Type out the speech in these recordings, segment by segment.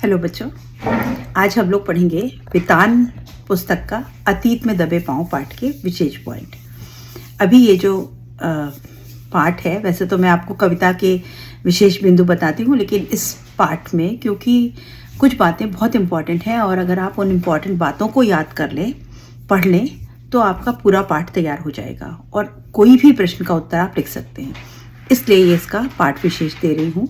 Hello बच्चों, आज हम लोग पढ़ेंगे वितान पुस्तक का अतीत में दबे पांव पाठ के विशेष पॉइंट। अभी ये जो पाठ है, वैसे तो मैं आपको कविता के विशेष बिंदु बताती हूँ, लेकिन इस पाठ में क्योंकि कुछ बातें बहुत इम्पॉर्टेंट हैं और अगर आप उन इम्पॉर्टेंट बातों को याद कर लें, पढ़ लें, तो आपका पूरा पाठ तैयार हो जाएगा और कोई भी प्रश्न का उत्तर आप लिख सकते हैं। इसलिए ये इसका पाठ विशेष दे रही हूँ।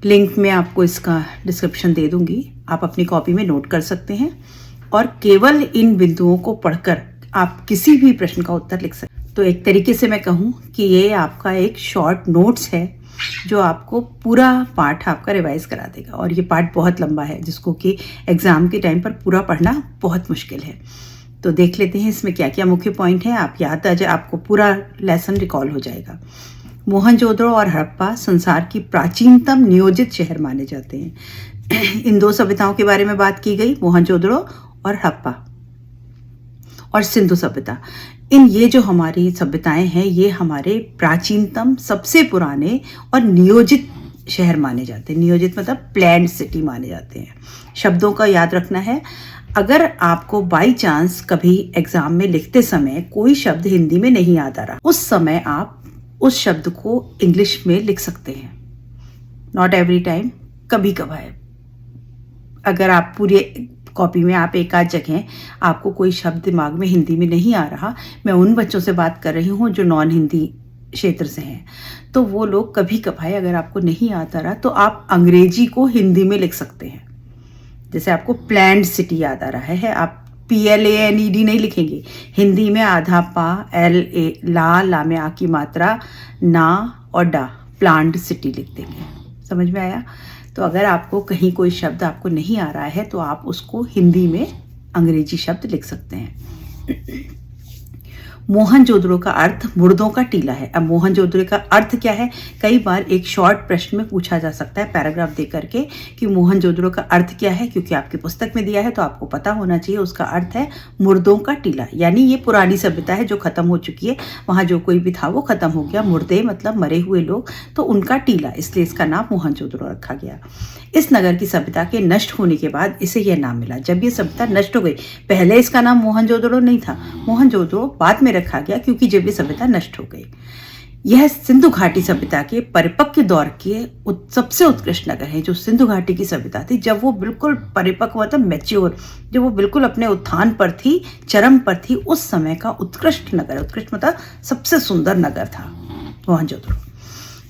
लिंक में आपको इसका डिस्क्रिप्शन दे दूंगी, आप अपनी कॉपी में नोट कर सकते हैं और केवल इन बिंदुओं को पढ़कर आप किसी भी प्रश्न का उत्तर लिख सकते हैं। तो एक तरीके से मैं कहूँ कि ये आपका एक शॉर्ट नोट्स है जो आपको पूरा पाठ आपका रिवाइज करा देगा। और ये पाठ बहुत लंबा है जिसको कि एग्ज़ाम के टाइम पर पूरा पढ़ना बहुत मुश्किल है। तो देख लेते हैं इसमें क्या क्या मुख्य पॉइंट हैं। आप याद आ जाए, आपको पूरा लेसन रिकॉल हो जाएगा। मोहनजोदड़ो और हड़प्पा संसार की प्राचीनतम नियोजित शहर माने जाते हैं। इन दो सभ्यताओं के बारे में बात की गई, मोहनजोदड़ो और हड़प्पा और सिंधु सभ्यता। ये जो हमारी सभ्यताएं हैं, ये हमारे प्राचीनतम, सबसे पुराने और नियोजित शहर माने जाते हैं। नियोजित मतलब प्लान्ड सिटी माने जाते हैं। शब्दों का याद रखना है। अगर आपको बाई चांस कभी एग्जाम में लिखते समय कोई शब्द हिंदी में नहीं याद आ रहा, उस समय आप उस शब्द को इंग्लिश में लिख सकते हैं। नॉट एवरी टाइम, कभी कभार। अगर आप पूरे कॉपी में आप एक आध जगह आपको कोई शब्द दिमाग में हिंदी में नहीं आ रहा, मैं उन बच्चों से बात कर रही हूँ जो नॉन हिंदी क्षेत्र से हैं, तो वो लोग कभी कभार अगर आपको नहीं आता रहा तो आप अंग्रेजी को हिंदी में लिख सकते हैं। जैसे आपको प्लान्ड सिटी याद आ रहा है, आप PLANED नहीं लिखेंगे। हिंदी में आधा पा, ला में आ की मात्रा, ना और डा, प्लान्ड सिटी लिख देंगे। समझ में आया? तो अगर आपको कहीं कोई शब्द आपको नहीं आ रहा है तो आप उसको हिंदी में अंग्रेजी शब्द लिख सकते हैं। मोहनजोदड़ो का अर्थ मुर्दों का टीला है। अब मोहनजोदड़ो का अर्थ क्या है? कई बार एक शॉर्ट प्रश्न में पूछा जा सकता है पैराग्राफ दे करके कि मोहनजोदड़ो का अर्थ क्या है। क्योंकि आपकी पुस्तक में दिया है तो आपको पता होना चाहिए। उसका अर्थ है मुर्दों का टीला, यानी ये पुरानी सभ्यता है जो खत्म हो चुकी है। वहाँ जो कोई भी था वो खत्म हो गया। मुर्दे मतलब मरे हुए लोग, तो उनका टीला, इसलिए इसका नाम मोहनजोदड़ो रखा गया। इस नगर की सभ्यता के नष्ट होने के बाद इसे यह नाम मिला। जब ये सभ्यता नष्ट हो गई, पहले इसका नाम मोहनजोदड़ो नहीं था। मोहनजोदड़ो बाद में रखा गया क्योंकि जब ये सभ्यता नष्ट हो गई। यह सिंधु घाटी सभ्यता के परिपक्व दौर के सबसे उत्कृष्ट नगर है। जो सिंधु घाटी की सभ्यता थी, जब वो बिल्कुल परिपक्व मतलब मैच्योर, जब वो बिल्कुल अपने उत्थान पर थी, चरम पर थी, उस समय का उत्कृष्ट नगर, उत्कृष्ट मतलब सबसे सुंदर नगर था मोहनजोदड़ो।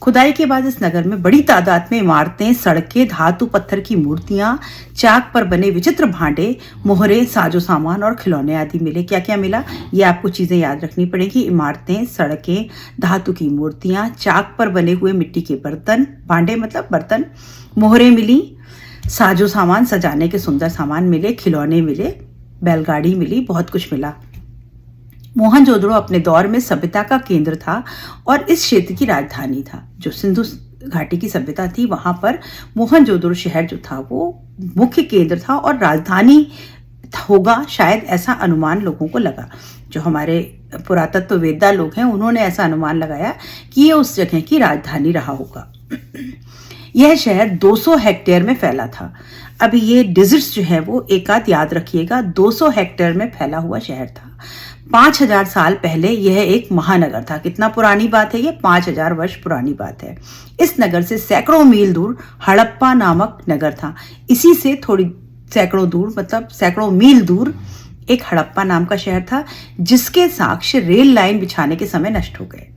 खुदाई के बाद इस नगर में बड़ी तादाद में इमारतें, सड़कें, धातु पत्थर की मूर्तियां, चाक पर बने विचित्र भांडे, मोहरे, साजो सामान और खिलौने आदि मिले। क्या क्या मिला, ये आपको चीजें याद रखनी पड़ेगी। इमारतें, सड़कें, धातु की मूर्तियां, चाक पर बने हुए मिट्टी के बर्तन, भांडे मतलब बर्तन, मोहरे मिली, साजो सामान, सजाने के सुंदर सामान मिले, खिलौने मिले, बैलगाड़ी मिली, बहुत कुछ मिला। मोहनजोदड़ो अपने दौर में सभ्यता का केंद्र था और इस क्षेत्र की राजधानी था। जो सिंधु घाटी की सभ्यता थी, वहां पर मोहनजोदड़ो शहर जो था वो मुख्य केंद्र था और राजधानी होगा, शायद ऐसा अनुमान लोगों को लगा। जो हमारे पुरातत्ववेत्ता लोग हैं, उन्होंने ऐसा अनुमान लगाया कि ये उस जगह की राजधानी रहा होगा। यह शहर 200 हेक्टेयर में फैला था। अभी ये डिजिट्स जो है वो एक आध याद रखिएगा। 200 हेक्टेयर में फैला हुआ शहर था। 5000 साल पहले यह एक महानगर था। कितना पुरानी बात है ये? 5000 वर्ष पुरानी बात है। इस नगर से सैकड़ों मील दूर हड़प्पा नामक नगर था। इसी से थोड़ी सैकड़ों दूर मतलब सैकड़ों मील दूर एक हड़प्पा नाम का शहर था, जिसके साक्ष्य रेल लाइन बिछाने के समय नष्ट हो गए।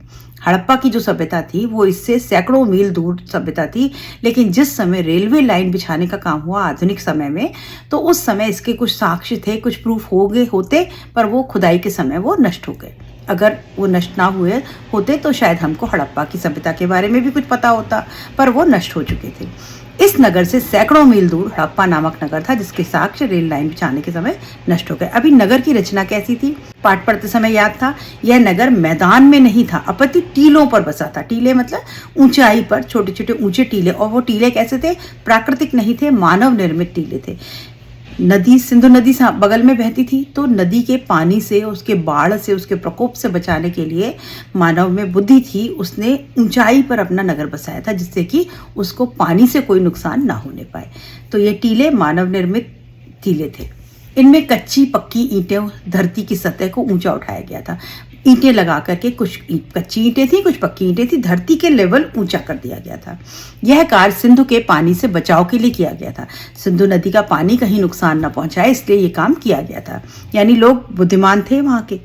हड़प्पा की जो सभ्यता थी वो इससे सैकड़ों मील दूर सभ्यता थी, लेकिन जिस समय रेलवे लाइन बिछाने का काम हुआ आधुनिक समय में, तो उस समय इसके कुछ साक्ष्य थे, कुछ प्रूफ हो गए होते, पर वो खुदाई के समय वो नष्ट हो गए। अगर वो नष्ट ना हुए होते तो शायद हमको हड़प्पा की सभ्यता के बारे में भी कुछ पता होता, पर वो नष्ट हो चुके थे। इस नगर से सैकड़ों मील दूर हड़प्पा नामक नगर था, जिसके साक्ष्य रेल लाइन बिछाने के समय नष्ट हो गए। अभी नगर की रचना कैसी थी? पाठ पढ़ते समय याद था, यह नगर मैदान में नहीं था, अपितु टीलों पर बसा था। टीले मतलब ऊंचाई पर छोटे छोटे ऊंचे टीले, और वो टीले कैसे थे? प्राकृतिक नहीं थे, मानव निर्मित टीले थे। नदी, सिंधु नदी बगल में बहती थी, तो नदी के पानी से, उसके बाढ़ से, उसके प्रकोप से बचाने के लिए मानव में बुद्धि थी, उसने ऊंचाई पर अपना नगर बसाया था, जिससे कि उसको पानी से कोई नुकसान ना होने पाए। तो ये टीले मानव निर्मित टीले थे। इनमें कच्ची पक्की ईंटें, धरती की सतह को ऊंचा उठाया गया था। ईंटें लगा करके, कुछ कच्ची ईंटें थी, कुछ पक्की ईंटें थी, धरती के लेवल ऊंचा कर दिया गया था। यह कार्य सिंधु के पानी से बचाव के लिए किया गया था। सिंधु नदी का पानी कहीं नुकसान न पहुंचाए, इसलिए ये काम किया गया था। यानी लोग बुद्धिमान थे वहां के।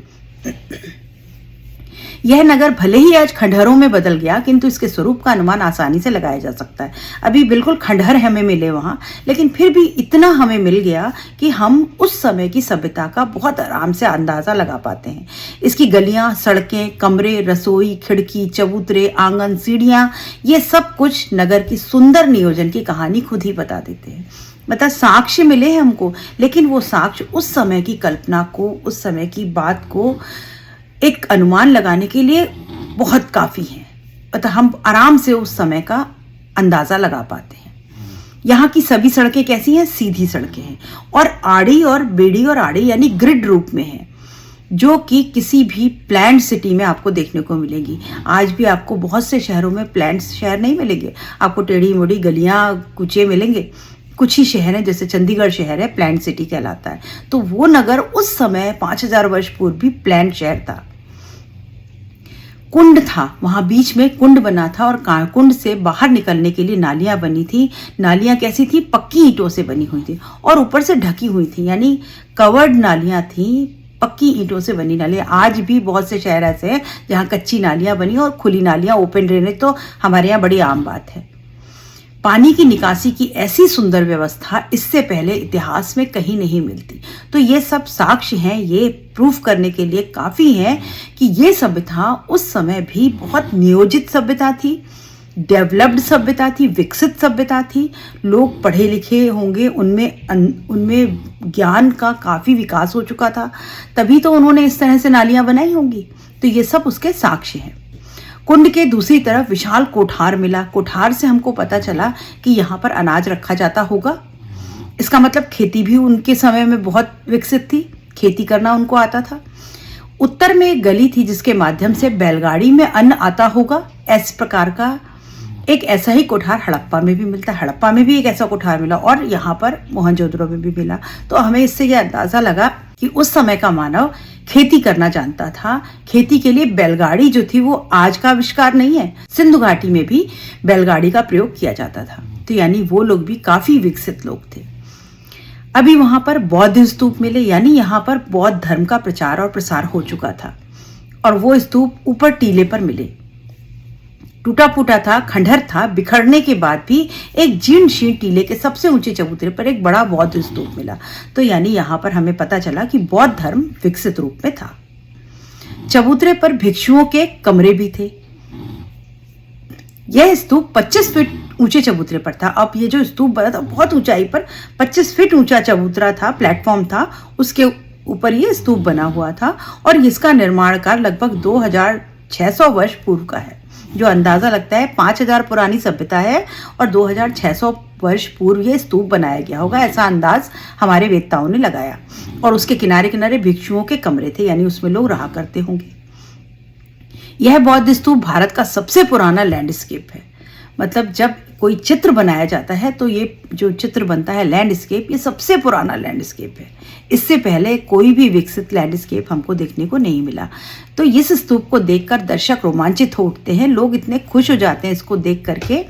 यह नगर भले ही आज खंडहरों में बदल गया, किंतु इसके स्वरूप का अनुमान आसानी से लगाया जा सकता है। अभी बिल्कुल खंडहर हमें मिले वहां, लेकिन फिर भी इतना हमें मिल गया कि हम उस समय की सभ्यता का बहुत आराम से अंदाजा लगा पाते हैं। इसकी गलियां, सड़कें, कमरे, रसोई, खिड़की, चबूतरे, आंगन, सीढ़ियां, ये सब कुछ नगर की सुंदर नियोजन की कहानी खुद ही बता देते हैं। मतलब साक्ष्य मिले हैं हमको, लेकिन वो साक्ष्य उस समय की कल्पना को, उस समय की बात को एक अनुमान लगाने के लिए बहुत काफी है। मतलब हम आराम से उस समय का अंदाजा लगा पाते हैं। यहाँ की सभी सड़कें कैसी हैं? सीधी सड़कें हैं, और आड़ी और बेड़ी और आड़ी यानी ग्रिड रूप में है, जो कि किसी भी प्लान्ड सिटी में आपको देखने को मिलेगी। आज भी आपको बहुत से शहरों में प्लान्ड शहर नहीं मिलेंगे, आपको टेढ़ी मोड़ी गलियां, कूचे मिलेंगे। कुछ ही शहर हैं, जैसे चंडीगढ़ शहर है, प्लान्ड सिटी कहलाता है। तो वो नगर उस समय 5000 वर्ष पूर्व भी प्लान्ड शहर था। कुंड था, वहां बीच में कुंड बना था, और कुंड से बाहर निकलने के लिए नालियां बनी थी। नालियां कैसी थी? पक्की ईंटों से बनी हुई थी और ऊपर से ढकी हुई थी, यानी कवर्ड नालियां थी, पक्की ईंटों से बनी नालियां। आज भी बहुत से शहर ऐसे हैं जहां कच्ची नालियां बनी और खुली नालियां, ओपन ड्रेनेज तो हमारे यहाँ बड़ी आम बात है। पानी की निकासी की ऐसी सुंदर व्यवस्था इससे पहले इतिहास में कहीं नहीं मिलती। तो ये सब साक्ष्य हैं, ये प्रूफ करने के लिए काफी है कि ये सभ्यता उस समय भी बहुत नियोजित सभ्यता थी, डेवलप्ड सभ्यता थी, विकसित सभ्यता थी। लोग पढ़े लिखे होंगे, उनमें ज्ञान का काफी विकास हो चुका था, तभी तो उन्होंने इस तरह से नालियां बनाई होंगी। तो ये सब उसके साक्ष्य हैं। कुंड के दूसरी तरफ विशाल कोठार मिला। कोठार से हमको पता चला कि यहाँ पर अनाज रखा जाता होगा। इसका मतलब खेती भी उनके समय में बहुत विकसित थी, खेती करना उनको आता था। उत्तर में एक गली थी जिसके माध्यम से बैलगाड़ी में अन्न आता होगा। इस प्रकार का एक ऐसा ही कोठार हड़प्पा में भी मिलता है। हड़प्पा में भी एक ऐसा कोठार मिला और यहाँ पर मोहनजोदड़ो में भी मिला। तो हमें इससे यह अंदाजा लगा कि उस समय का मानव खेती करना जानता था। खेती के लिए बैलगाड़ी जो थी वो आज का आविष्कार नहीं है। सिंधु घाटी में भी बैलगाड़ी का प्रयोग किया जाता था। तो यानी वो लोग भी काफी विकसित लोग थे। अभी वहां पर बौद्ध स्तूप मिले, यानी यहाँ पर बौद्ध धर्म का प्रचार और प्रसार हो चुका था। और वो स्तूप ऊपर टीले पर मिले। टूटा फूटा था, खंडहर था, बिखरने के बाद भी एक जीर्ण शीर्ण टीले के सबसे ऊंचे चबूतरे पर एक बड़ा बौद्ध स्तूप मिला। तो यानी यहाँ पर हमें पता चला कि बौद्ध धर्म विकसित रूप में था। चबूतरे पर भिक्षुओं के कमरे भी थे। यह स्तूप 25 फीट ऊंचे चबूतरे पर था। अब ये जो स्तूप बना था बहुत ऊंचाई पर 25 फीट ऊंचा चबूतरा था, प्लेटफॉर्म था, उसके ऊपर ये स्तूप बना हुआ था। और इसका निर्माण काल लगभग 2600 वर्ष पूर्व का है, जो अंदाजा लगता है 5000 पुरानी सभ्यता है और 2600 वर्ष पूर्व ये स्तूप बनाया गया होगा, ऐसा अंदाज हमारे वेदताओं ने लगाया। और उसके किनारे किनारे भिक्षुओं के कमरे थे, यानी उसमें लोग रहा करते होंगे। यह बौद्ध स्तूप भारत का सबसे पुराना लैंडस्केप है। मतलब जब कोई चित्र बनाया जाता है तो ये जो चित्र बनता है लैंडस्केप, ये सबसे पुराना लैंडस्केप है। इससे पहले कोई भी विकसित लैंडस्केप हमको देखने को नहीं मिला। तो इस स्तूप को देखकर दर्शक रोमांचित हो उठते हैं, लोग इतने खुश हो जाते हैं इसको देख करके।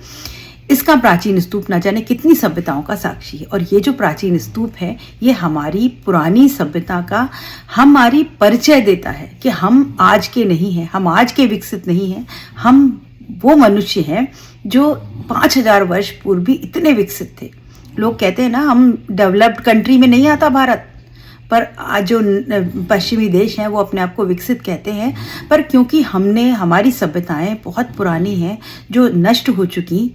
इसका प्राचीन स्तूप न जाने कितनी सभ्यताओं का साक्षी है। और ये जो प्राचीन स्तूप है ये हमारी पुरानी सभ्यता का हमारी परिचय देता है कि हम आज के नहीं हैं, हम आज के विकसित नहीं हैं, हम वो मनुष्य हैं जो 5000 वर्ष पूर्व भी इतने विकसित थे। लोग कहते हैं ना, हम डेवलप्ड कंट्री में नहीं आता भारत, पर आज जो पश्चिमी देश हैं वो अपने आप को विकसित कहते हैं। पर क्योंकि हमारी सभ्यताएं बहुत पुरानी हैं जो नष्ट हो चुकी,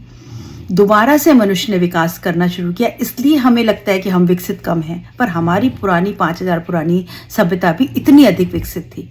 दोबारा से मनुष्य ने विकास करना शुरू किया, इसलिए हमें लगता है कि हम विकसित कम हैं। पर हमारी पुरानी 5000 पुरानी सभ्यता भी इतनी अधिक विकसित थी।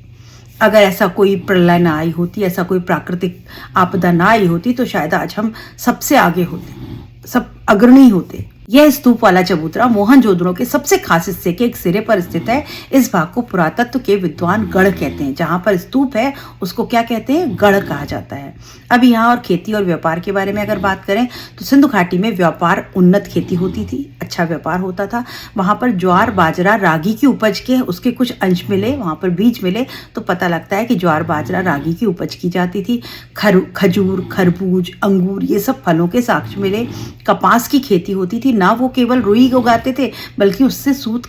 अगर ऐसा कोई प्रलय ना आई होती, ऐसा कोई प्राकृतिक आपदा ना आई होती, तो शायद आज हम सबसे आगे होते, सब अग्रणी होते। यह स्तूप वाला चबूतरा मोहनजोदड़ो के सबसे खास हिस्से के एक सिरे पर स्थित है। इस भाग को पुरातत्व के विद्वान गढ़ कहते हैं। जहां पर स्तूप है उसको क्या कहते हैं? गढ़ कहा जाता है। अब यहाँ और खेती और व्यापार के बारे में अगर बात करें तो सिंधु घाटी में व्यापार उन्नत खेती होती थी, अच्छा व्यापार होता था। वहां पर ज्वार, बाजरा, रागी की उपज के उसके कुछ अंश मिले, वहां पर बीज मिले तो पता लगता है कि ज्वार, बाजरा, रागी की उपज की जाती थी। खजूर, खरबूज, अंगूर, ये सब फलों के साक्ष्य मिले। कपास की खेती होती थी। ना वो केवल रुई उगाते थे बल्कि उससे सूत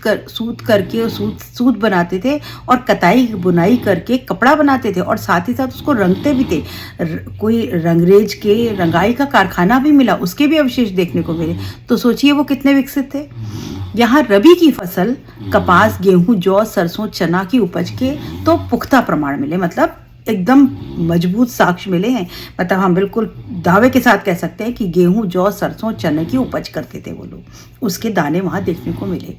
बनाते थे और कताई बुनाई करके कपड़ा बनाते थे और साथ ही साथ उसको रंगते भी थे। कोई रंगरेज के रंगाई का कारखाना भी मिला, उसके भी अवशेष देखने को मिले। तो सोचिए वो कितने विकसित थे। यहाँ रबी की फसल कपास, गेहूं, जौ, सरसों, चना की उपज के तो पुख्ता प्रमाण मिले, मतलब एकदम मजबूत साक्ष्य मिले हैं। मतलब हम बिल्कुल दावे के साथ कह सकते हैं कि गेहूं, जौ, सरसों, चने की उपज करते थे वो लोग। उसके दाने वहां देखने को मिले।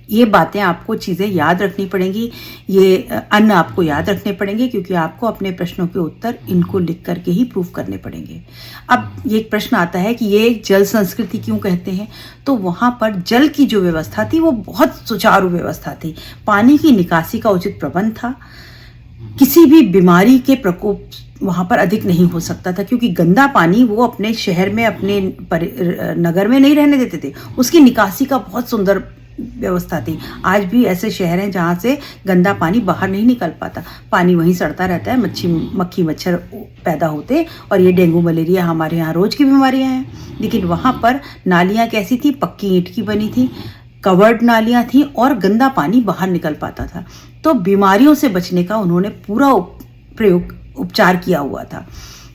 ये बातें आपको चीज़ें याद रखनी पड़ेंगी, ये अन्न आपको याद रखने पड़ेंगे, क्योंकि आपको अपने प्रश्नों के उत्तर इनको लिख करके ही प्रूफ करने पड़ेंगे। अब ये एक प्रश्न आता है कि ये जल संस्कृति क्यों कहते हैं? तो वहाँ पर जल की जो व्यवस्था थी वो बहुत सुचारू व्यवस्था थी। पानी की निकासी का उचित प्रबंध था। किसी भी बीमारी के प्रकोप वहाँ पर अधिक नहीं हो सकता था, क्योंकि गंदा पानी वो अपने शहर में, अपने नगर में नहीं रहने देते थे। उसकी निकासी का बहुत सुंदर व्यवस्था थी। आज भी ऐसे शहर हैं जहाँ से गंदा पानी बाहर नहीं निकल पाता, पानी वहीं सड़ता रहता है, मक्खी मच्छर पैदा होते और ये डेंगू मलेरिया हमारे यहाँ रोज की बीमारियाँ हैं। लेकिन वहाँ पर नालियाँ कैसी थी? पक्की ईंट की बनी थी, कवर्ड नालियाँ थी और गंदा पानी बाहर निकल पाता था। तो बीमारियों से बचने का उन्होंने पूरा उपचार किया हुआ था,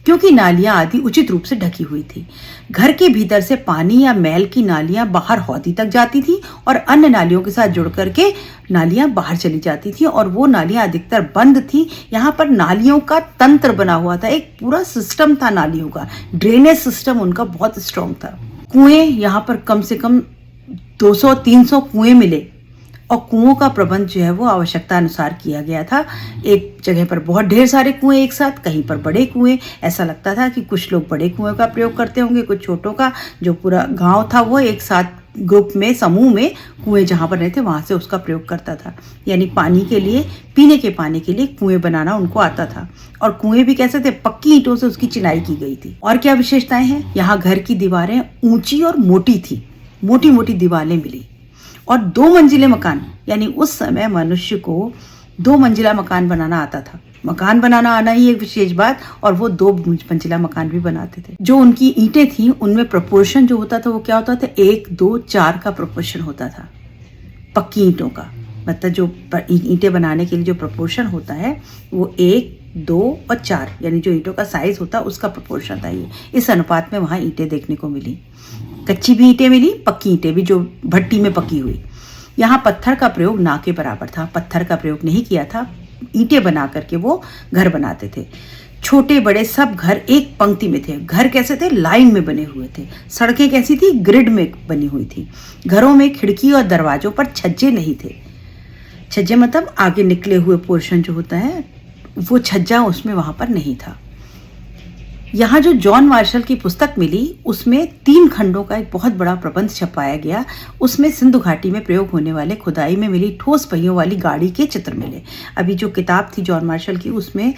क्योंकि नालियां आदि उचित रूप से ढकी हुई थी। घर के भीतर से पानी या मैल की नालियां बाहर हौदी तक जाती थी और अन्य नालियों के साथ जुड़ करके नालियां बाहर चली जाती थी और वो नालियां अधिकतर बंद थी। यहाँ पर नालियों का तंत्र बना हुआ था, एक पूरा सिस्टम था नालियों का। ड्रेनेज सिस्टम उनका बहुत स्ट्रांग था। कुएं यहाँ पर कम से कम 200-300 कुएं मिले और कुओं का प्रबंध जो है वो आवश्यकता अनुसार किया गया था। एक जगह पर बहुत ढेर सारे कुएं एक साथ, कहीं पर बड़े कुएं। ऐसा लगता था कि कुछ लोग बड़े कुएं का प्रयोग करते होंगे, कुछ छोटों का। जो पूरा गांव था वो एक साथ ग्रुप में, समूह में कुएं जहां पर रहते वहां से उसका प्रयोग करता था। यानी पानी के लिए, पीने के पानी के लिए कुएं बनाना उनको आता था। और कुएं भी कैसे थे? पक्की ईंटों से उसकी चिनाई की गई थी। और क्या विशेषताएं हैं? यहाँ घर की दीवारें ऊंची और मोटी थी, मोटी मोटी दीवारें मिली और 2 मंजिले मकान, यानी उस समय मनुष्य को 2 मंजिला मकान बनाना आता था। मकान बनाना आना ही एक विशेष बात, और वो 2 मंजिला मकान भी बनाते थे। जो उनकी ईंटें थी उनमें प्रोपोर्शन जो होता था वो क्या होता था? 1, 2, 4 का प्रोपोर्शन होता था पक्की ईंटों का। मतलब जो ईंटें बनाने के लिए जो प्रोपोर्शन होता है वो 1, 2 और 4, यानी जो ईंटों का साइज होता है उसका प्रोपोर्शन था ये। इस अनुपात में वहाँ ईंटें देखने को मिली। कच्ची भी ईंटें मिली, पक्की ईंटें भी जो भट्टी में पकी हुई। यहाँ पत्थर का प्रयोग ना के बराबर था, पत्थर का प्रयोग नहीं किया था। ईंटें बना करके वो घर बनाते थे। छोटे बड़े सब घर एक पंक्ति में थे। घर कैसे थे? लाइन में बने हुए थे। सड़कें कैसी थी? ग्रिड में बनी हुई थी। घरों में खिड़की और दरवाजों पर छज्जे नहीं थे। छज्जे मतलब आगे निकले हुए पोर्शन जो होता है वो छज्जा उसमें वहां पर नहीं था। यहाँ जो जॉन मार्शल की पुस्तक मिली उसमें 3 खंडों का एक बहुत बड़ा प्रबंध छपाया गया। उसमें सिंधु घाटी में प्रयोग होने वाले खुदाई में मिली ठोस पहियों वाली गाड़ी के चित्र मिले। अभी जो किताब थी जॉन मार्शल की उसमें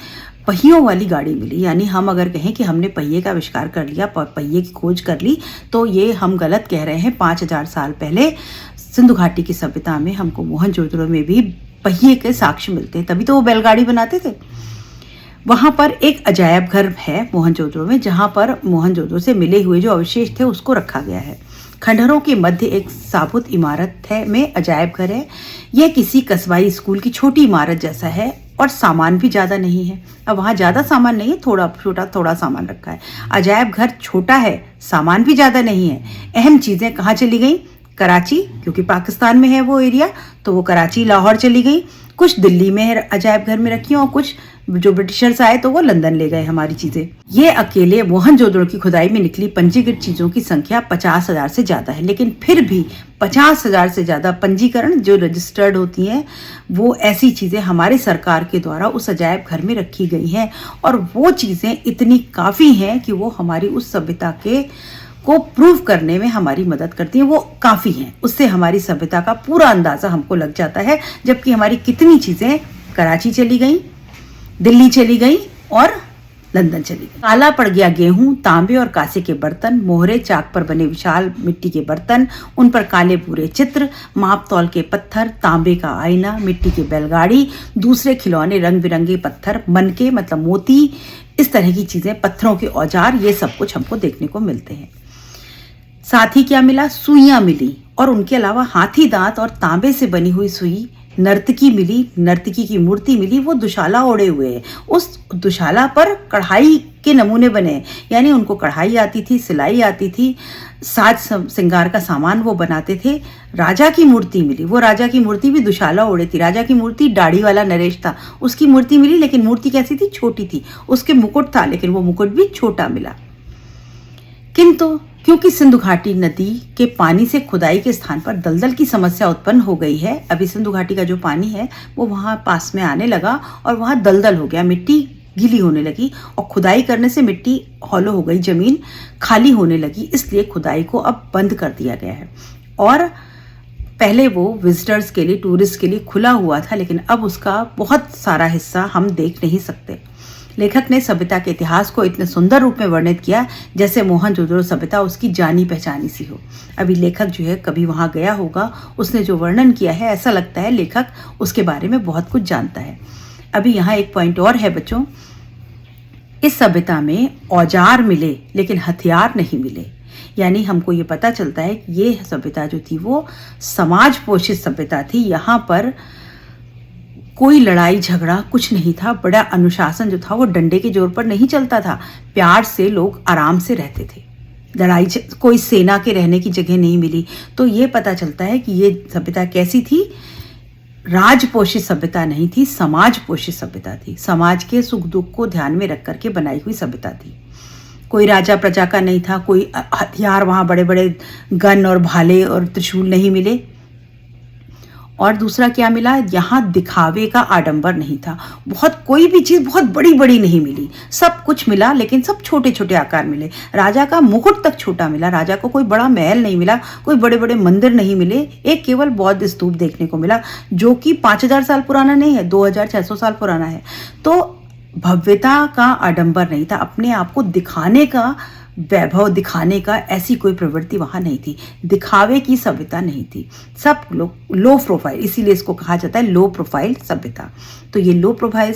पहियों वाली गाड़ी मिली, यानी हम अगर कहें कि हमने पहिए का आविष्कार कर लिया, पहिए की खोज कर ली, तो ये हम गलत कह रहे हैं। 5000 साल पहले सिंधु घाटी की सभ्यता में हमको मोहनजोदड़ो में भी पहिए के साक्ष्य मिलते हैं, तभी तो वो बैलगाड़ी बनाते थे। वहां पर एक अजायब घर है मोहनजोदड़ो में, जहां पर मोहनजोदड़ो से मिले हुए जो अवशेष थे उसको रखा गया है। खंडहरों के मध्य एक साबुत इमारत है में अजायब घर है। यह किसी कस्बाई स्कूल की छोटी इमारत जैसा है और सामान भी ज्यादा नहीं है। अब वहां ज्यादा सामान नहीं है, थोड़ा सामान रखा है। अजायब घर छोटा है, सामान भी ज्यादा नहीं है। अहम चीजें कहाँ चली गई? कराची, क्योंकि पाकिस्तान में है वो एरिया, तो वो कराची, लाहौर चली गई। कुछ दिल्ली में अजायब घर में रखी और कुछ जो ब्रिटिशर्स आए तो वो लंदन ले गए हमारी चीजें। ये अकेले मोहनजोदड़ो की खुदाई में निकली पंजीकृत चीजों की संख्या 50,000 से ज्यादा है। लेकिन फिर भी 50,000 से ज्यादा पंजीकरण जो रजिस्टर्ड होती हैं वो ऐसी चीजें हमारी सरकार के द्वारा उस अजायब घर में रखी गई हैं, और वो चीजें इतनी काफी हैं कि वो हमारी उस सभ्यता के को प्रूव करने में हमारी मदद करती हैं, वो काफ़ी हैं। उससे हमारी सभ्यता का पूरा अंदाज़ा हमको लग जाता है, जबकि हमारी कितनी चीज़ें कराची चली गई, दिल्ली चली गई और लंदन चली गई। काला पड़ गया गेहूं, तांबे और कांसे के बर्तन, मोहरे चाक पर बने विशाल मिट्टी के बर्तन, उन पर काले पूरे चित्र, माप तौल के पत्थर, तांबे का आईना, मिट्टी की बैलगाड़ी, दूसरे खिलौने, रंग बिरंगे पत्थर, मनके मतलब मोती, इस तरह की चीजें, पत्थरों के औजार, ये सब कुछ हमको देखने को मिलते हैं। साथ ही क्या मिला? सुइयां मिली, और उनके अलावा हाथी दांत और तांबे से बनी हुई सुई, नर्तकी मिली, नर्तकी की मूर्ति मिली, वो दुशाला ओढ़े हुए है। उस दुशाला पर कढ़ाई के नमूने बने, यानी उनको कढ़ाई आती थी, सिलाई आती थी, साज श्रृंगार का सामान वो बनाते थे। राजा की मूर्ति मिली, वो राजा की मूर्ति भी दुशाला ओढ़े थी। राजा की मूर्ति दाढ़ी वाला नरेश था, उसकी मूर्ति मिली, लेकिन मूर्ति कैसी थी? छोटी थी। उसके मुकुट था, लेकिन वो मुकुट भी छोटा मिला। किंतु क्योंकि सिंधु घाटी नदी के पानी से खुदाई के स्थान पर दलदल की समस्या उत्पन्न हो गई है, अभी सिंधु घाटी का जो पानी है वो वहाँ पास में आने लगा और वहाँ दलदल हो गया, मिट्टी गीली होने लगी, और खुदाई करने से मिट्टी हॉलो हो गई, जमीन खाली होने लगी। इसलिए खुदाई को अब बंद कर दिया गया है। और पहले वो विजिटर्स के लिए, टूरिस्ट के लिए खुला हुआ था, लेकिन अब उसका बहुत सारा हिस्सा हम देख नहीं सकते। लेखक ने सभ्यता के इतिहास को इतने सुंदर रूप में वर्णित किया जैसे मोहनजोदड़ो सभ्यता उसकी जानी पहचानी सी हो। अभी लेखक जो है कभी वहाँ गया होगा, उसने जो वर्णन किया है, ऐसा लगता है लेखक उसके बारे में बहुत कुछ जानता है। अभी यहाँ एक पॉइंट और है बच्चों, इस सभ्यता में औजार मिले लेकिन हथियार नहीं मिले, यानी हमको ये पता चलता है कि ये सभ्यता जो थी वो समाज पोषित सभ्यता थी। यहाँ पर कोई लड़ाई झगड़ा कुछ नहीं था, बड़ा अनुशासन जो था वो डंडे के जोर पर नहीं चलता था, प्यार से लोग आराम से रहते थे। लड़ाई कोई सेना के रहने की जगह नहीं मिली। तो ये पता चलता है कि ये सभ्यता कैसी थी? राज पोषित सभ्यता नहीं थी, समाज पोषित सभ्यता थी। समाज के सुख दुख को ध्यान में रख करके बनाई हुई सभ्यता थी। कोई राजा प्रजा का नहीं था, कोई हथियार, वहाँ बड़े बड़े गन और भाले और त्रिशूल नहीं मिले। और दूसरा क्या मिला? यहाँ दिखावे का आडंबर नहीं था, बहुत कोई भी चीज़ बहुत बड़ी बड़ी नहीं मिली, सब कुछ मिला लेकिन सब छोटे छोटे आकार मिले। राजा का मुकुट तक छोटा मिला, राजा को कोई बड़ा महल नहीं मिला, कोई बड़े बड़े मंदिर नहीं मिले। एक केवल बौद्ध स्तूप देखने को मिला जो कि 5000 साल पुराना नहीं है, 2600 साल पुराना है। तो भव्यता का आडंबर नहीं था, अपने आप को दिखाने का, वैभव दिखाने का ऐसी कोई प्रवृत्ति वहाँ नहीं थी, दिखावे की सभ्यता नहीं थी। सब लोग लो प्रोफाइल, इसीलिए इसको कहा जाता है लो प्रोफाइल सभ्यता। तो ये लो प्रोफाइल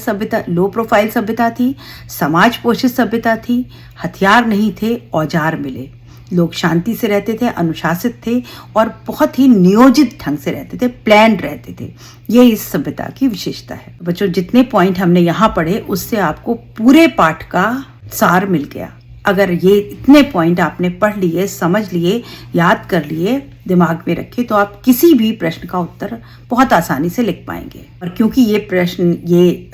सभ्यता थी, समाज पोषित सभ्यता थी, हथियार नहीं थे, औजार मिले, लोग शांति से रहते थे, अनुशासित थे और बहुत ही नियोजित ढंग से रहते थे, प्लान्ड रहते थे। ये इस सभ्यता की विशेषता है। बच्चों, जितने पॉइंट हमने यहाँ पढ़े उससे आपको पूरे पाठ का सार मिल गया। अगर ये इतने पॉइंट आपने पढ़ लिए, समझ लिए, याद कर लिए, दिमाग में रखे, तो आप किसी भी प्रश्न का उत्तर बहुत आसानी से लिख पाएंगे। और क्योंकि ये प्रश्न, ये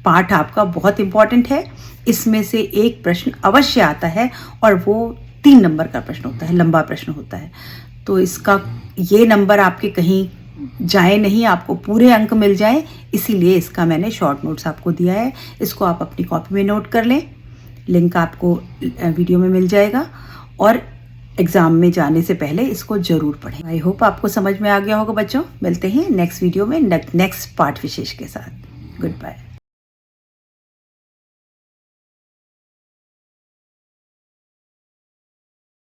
पाठ आपका बहुत इम्पोर्टेंट है, इसमें से एक प्रश्न अवश्य आता है और वो 3 नंबर का प्रश्न होता है, लंबा प्रश्न होता है। तो इसका ये नंबर आपके कहीं जाए नहीं, आपको पूरे अंक मिल जाए, इसीलिए इसका मैंने शॉर्ट नोट्स आपको दिया है। इसको आप अपनी कॉपी में नोट कर लें, लिंक आपको वीडियो में मिल जाएगा, और एग्ज़ाम में जाने से पहले इसको ज़रूर पढ़ें। आई होप आपको समझ में आ गया होगा बच्चों। मिलते हैं नेक्स्ट वीडियो में नेक्स्ट पार्ट विशेष के साथ। Good bye.